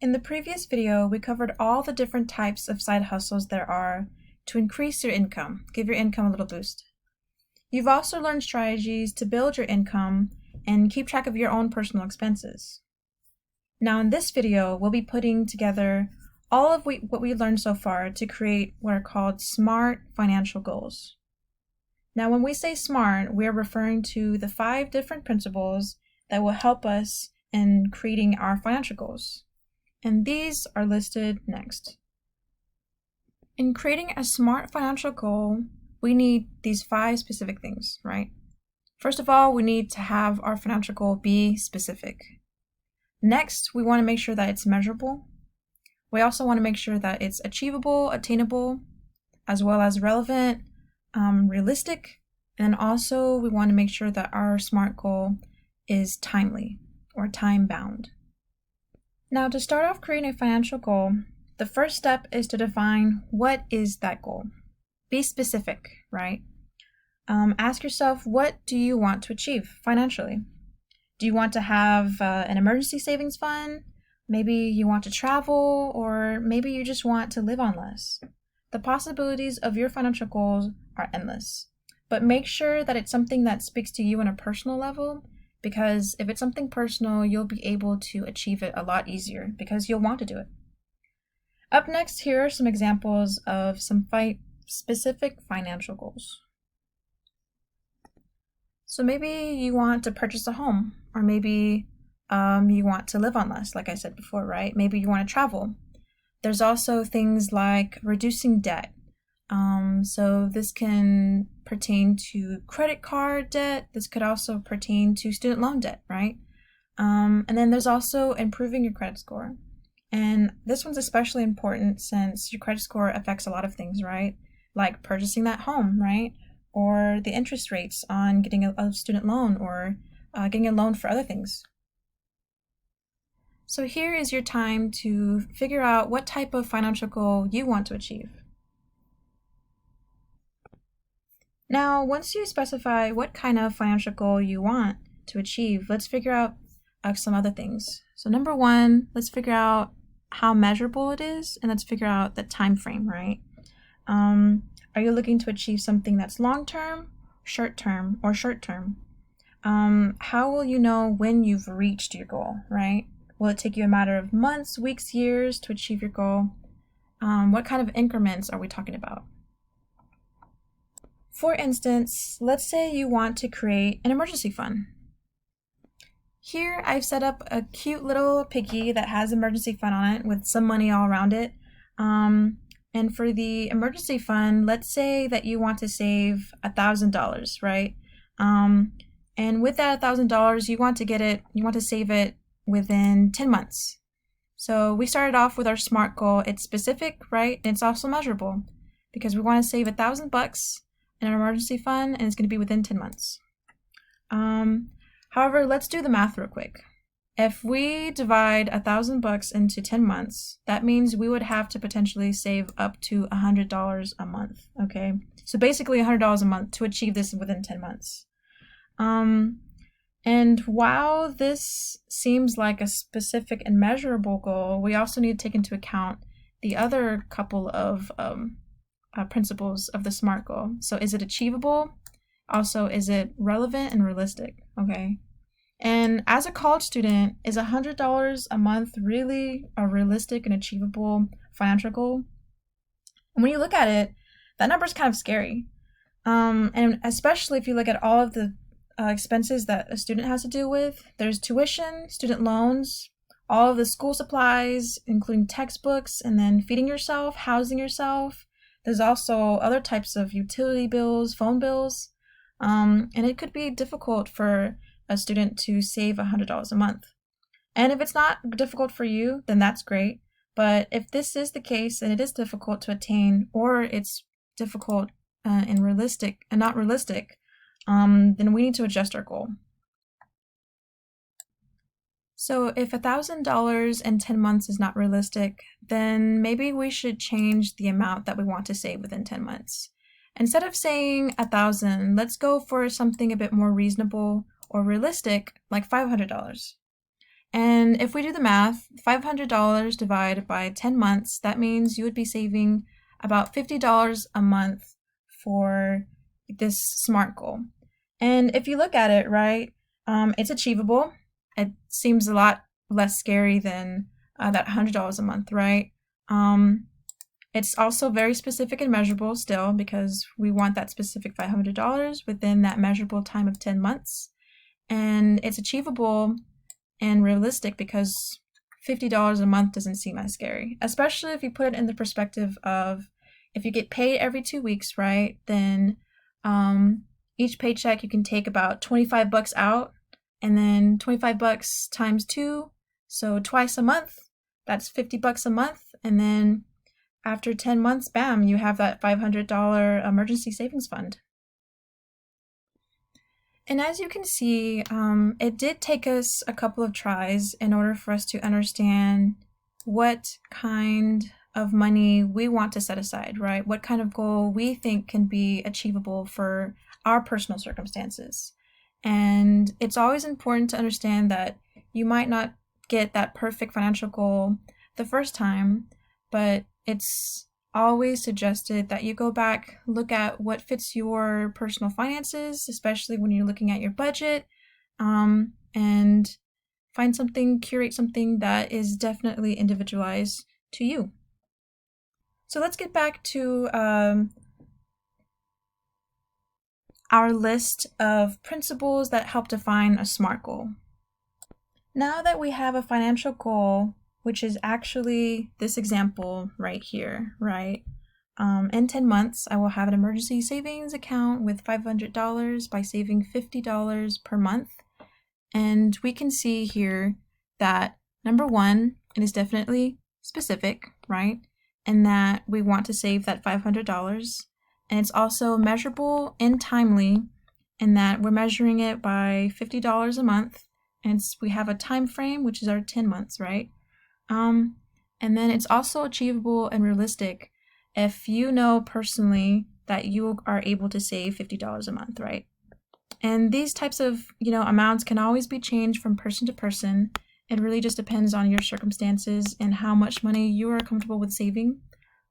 In the previous video, we covered all the different types of side hustles there are to increase your income, give your income a little boost. You've also learned strategies to build your income and keep track of your own personal expenses. Now in this video, we'll be putting together all of what we learned so far to create what are called SMART financial goals. Now when we say SMART, we're referring to the 5 different principles that will help us in creating our financial goals. And these are listed next. In creating a SMART financial goal, we need these 5 specific things, right? First of all, we need to have our financial goal be specific. Next, we want to make sure that it's measurable. We also want to make sure that it's achievable, attainable, as well as relevant, realistic, and also we want to make sure that our SMART goal is timely or time-bound. Now, to start off creating a financial goal, the first step is to define what is that goal. Be specific, right? Ask yourself, what do you want to achieve financially? Do you want to have an emergency savings fund? Maybe you want to travel, or maybe you just want to live on less. The possibilities of your financial goals are endless, but make sure that it's something that speaks to you on a personal level, because if it's something personal, you'll be able to achieve it a lot easier because you'll want to do it. Up next, here are some examples of some specific financial goals. So maybe you want to purchase a home, or maybe you want to live on less, like I said before, right? Maybe you want to travel. There's also things like reducing debt. So this can pertain to credit card debt. This could also pertain to student loan debt, right? And then there's also improving your credit score. And this one's especially important since your credit score affects a lot of things, right? Like purchasing that home, right? Or the interest rates on getting a student loan, or getting a loan for other things. So here is your time to figure out what type of financial goal you want to achieve. Now, once you specify what kind of financial goal you want to achieve, let's figure out some other things. So number 1, let's figure out how measurable it is, and let's figure out the time frame, right? Are you looking to achieve something that's long-term, short-term, or short-term? How will you know when you've reached your goal, right? Will it take you a matter of months, weeks, years to achieve your goal? What kind of increments are we talking about? For instance, let's say you want to create an emergency fund. Here I've set up a cute little piggy that has emergency fund on it with some money all around it. And for the emergency fund, let's say that you want to save $1,000, right? And with that $1,000, you want to save it within 10 months. So we started off with our SMART goal. It's specific, right? And it's also measurable because we want to save $1,000 in an emergency fund, and it's going to be within 10 months. However, let's do the math real quick. If we divide $1,000 into 10 months, that means we would have to potentially save up to $100 a month, okay? So basically $100 a month to achieve this within 10 months. And while this seems like a specific and measurable goal, we also need to take into account the other couple of principles of the SMART goal. So is it achievable? Also, is it relevant and realistic? Okay. And as a college student, is $100 a month really a realistic and achievable financial goal? And when you look at it, that number is kind of scary. And especially if you look at all of the expenses that a student has to deal with. There's tuition, student loans, all of the school supplies, including textbooks, and then feeding yourself, housing yourself. There's also other types of utility bills, phone bills, and it could be difficult for a student to save $100 a month. And if it's not difficult for you, then that's great. But if this is the case and it is difficult to attain, or it's difficult and not realistic, then we need to adjust our goal. So if $1,000 in 10 months is not realistic, then maybe we should change the amount that we want to save within 10 months. Instead of saying 1,000, let's go for something a bit more reasonable or realistic, like $500. And if we do the math, $500 divided by 10 months, that means you would be saving about $50 a month for this SMART goal. And if you look at it, right, it's achievable. It seems a lot less scary than that $100 a month, right? It's also very specific and measurable still, because we want that specific $500 within that measurable time of 10 months. And it's achievable and realistic because $50 a month doesn't seem as scary, especially if you put it in the perspective of if you get paid every 2 weeks, right? Then each paycheck you can take about 25 bucks out, and then 25 bucks times 2, so twice a month, that's 50 bucks a month. And then after 10 months, bam, you have that $500 emergency savings fund. And as you can see, it did take us a couple of tries in order for us to understand what kind of money we want to set aside, right? What kind of goal we think can be achievable for our personal circumstances. And it's always important to understand that you might not get that perfect financial goal the first time, but it's always suggested that you go back, look at what fits your personal finances, especially when you're looking at your budget, and find something, curate something that is definitely individualized to you. So let's get back to our list of principles that help define a SMART goal. Now that we have a financial goal, which is actually this example right here, right? In 10 months, I will have an emergency savings account with $500 by saving $50 per month. And we can see here that number one, it is definitely specific, right? And that we want to save that $500. And it's also measurable and timely, in that we're measuring it by $50 a month. And we have a time frame, which is our 10 months, right? And then it's also achievable and realistic if you know personally that you are able to save $50 a month, right? And these types of, amounts can always be changed from person to person. It really just depends on your circumstances and how much money you are comfortable with saving.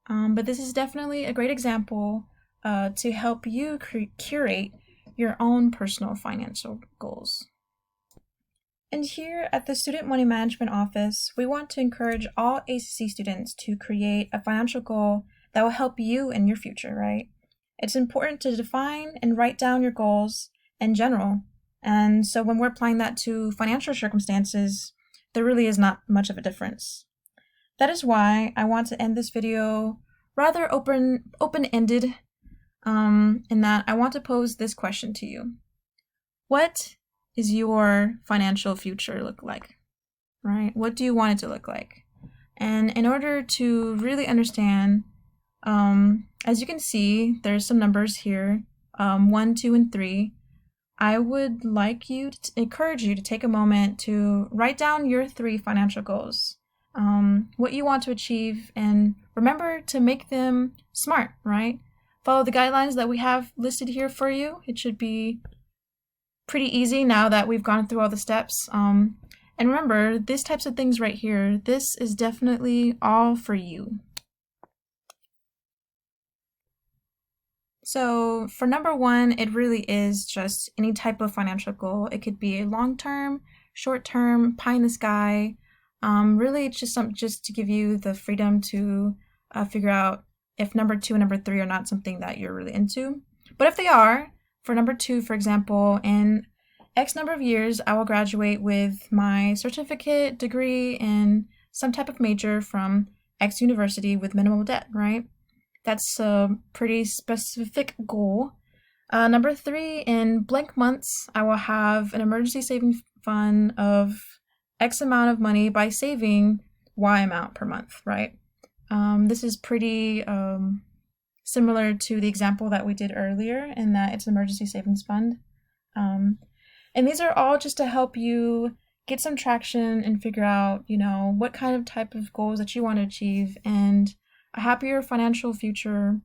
But this is definitely a great example to help you curate your own personal financial goals. And here at the Student Money Management Office, we want to encourage all ACC students to create a financial goal that will help you in your future, right? It's important to define and write down your goals in general. And so when we're applying that to financial circumstances, there really is not much of a difference. That is why I want to end this video rather open-ended, in that I want to pose this question to you. What is your financial future look like, right? What do you want it to look like? And in order to really understand, as you can see, there's some numbers here, 1, 2, and 3. I would like you to encourage you to take a moment to write down your 3 financial goals, what you want to achieve, and remember to make them SMART, right? Follow the guidelines that we have listed here for you. It should be pretty easy now that we've gone through all the steps. And remember, these types of things right here, this is definitely all for you. So for number 1, it really is just any type of financial goal. It could be a long-term, short-term, pie in the sky. Really, it's just to give you the freedom to figure out if number 2 and number 3 are not something that you're really into. But if they are, for number 2, for example, in X number of years, I will graduate with my certificate, degree, in some type of major from X university with minimal debt, right? That's a pretty specific goal. Number 3, in blank months, I will have an emergency savings fund of X amount of money by saving Y amount per month, right? This is pretty similar to the example that we did earlier, in that it's an emergency savings fund. And these are all just to help you get some traction and figure out, what kind of type of goals that you want to achieve. And a happier financial future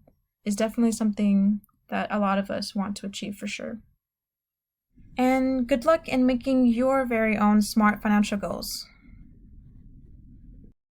is definitely something that a lot of us want to achieve for sure. And good luck in making your very own smart financial goals.